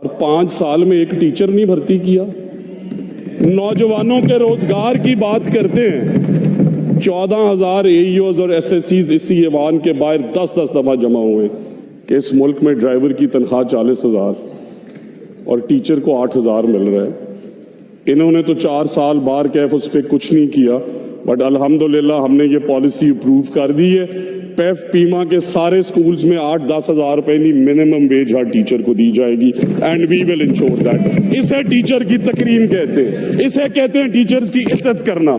اور 5 سال میں ایک ٹیچر نہیں بھرتی کیا. نوجوانوں کے روزگار کی بات کرتے ہیں. 14,000 AEOs اور SSCs اسی ایوان کے باہر 10 دفعہ جمع ہوئے کہ اس ملک میں ڈرائیور کی تنخواہ 40,000 اور ٹیچر کو 8,000 مل رہا ہے. انہوں نے تو 4 سال بار کیف اس پہ کچھ نہیں کیا، بٹ الحمدللہ ہم نے یہ پالیسی اپروو کر دی ہے. پیف پیما کے سارے سکولز میں 8-10 ہزار روپے نہیں منیمم ویج ہر ٹیچر کو دی جائے گی، and we will ensure that. اسے ٹیچر کی تکریم کہتے ہیں، اسے کہتے ہیں ٹیچرز کی عزت کرنا.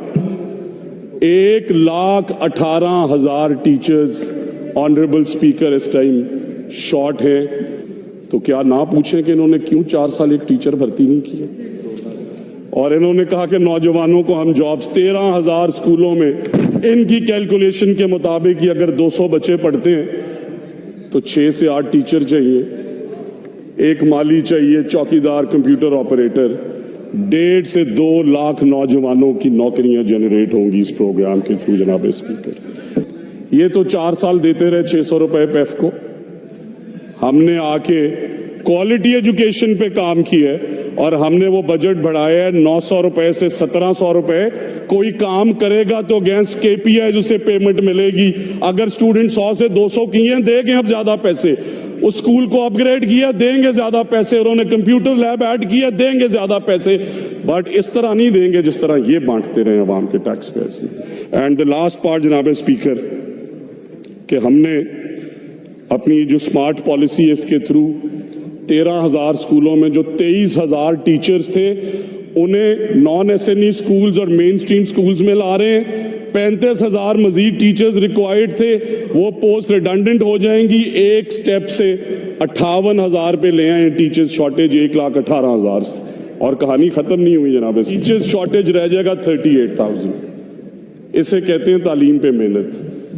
1,18,000 ٹیچرز آنریبل اسپیکر اس ٹائم شارٹ ہیں. تو کیا نہ پوچھیں کہ انہوں نے کیوں 4 سال ایک ٹیچر بھرتی نہیں کی. اور انہوں نے کہا کہ نوجوانوں کو ہم جابز 13,000 اسکولوں میں ان کی کیلکولیشن کے مطابق ہی اگر 200 بچے پڑھتے ہیں تو 6 سے 8 ٹیچر چاہیے، ایک مالی چاہیے، چوکیدار، کمپیوٹر آپریٹر. 1.5 سے 2 لاکھ نوجوانوں کی نوکریاں جنریٹ ہوں گی اس پروگرام کے تھرو جناب اسپیکر. یہ تو 4 سال دیتے رہے 600 روپے پیف کو. ہم نے آ کے کوالٹی ایجوکیشن پہ کام کیا ہے اور ہم نے وہ بجٹ بڑھایا ہے 900 روپے سے 1700 روپے. کوئی کام کرے گا تو اگینسٹ KPIs اسے پیمنٹ ملے گی. اگر اسٹوڈنٹ 100 سے 200 کیے دیں گے اب زیادہ پیسے. اس اسکول کو اپ گریڈ کیا دیں گے زیادہ پیسے. انہوں نے کمپیوٹر لیب ایڈ کیا دیں گے زیادہ پیسے. بٹ اس طرح نہیں دیں گے جس طرح یہ بانٹتے رہے عوام کے ٹیکس پیئرز میں. اینڈ دا لاسٹ پارٹ جناب اسپیکر کہ ہم نے اپنی جو اسمارٹ پالیسی ہے اس کے تھرو 13,000 اسکولوں میں جو 23,000 ٹیچرز تھے انہیں نان SNE اسکولز اور مین اسٹریم اسکولز میں لا رہے ہیں. 35,000 مزید ٹیچرز ریکوائرڈ تھے، وہ پوسٹ ریڈنڈنٹ ہو جائیں گی. ایک سٹیپ سے 58,000 پہ لے آئے ہیں ٹیچرز شارٹیج 1,18,000 سے. اور کہانی ختم نہیں ہوئی جناب. ٹیچرز شارٹیج رہ جائے گا 38,000. اسے کہتے ہیں تعلیم پہ محنت.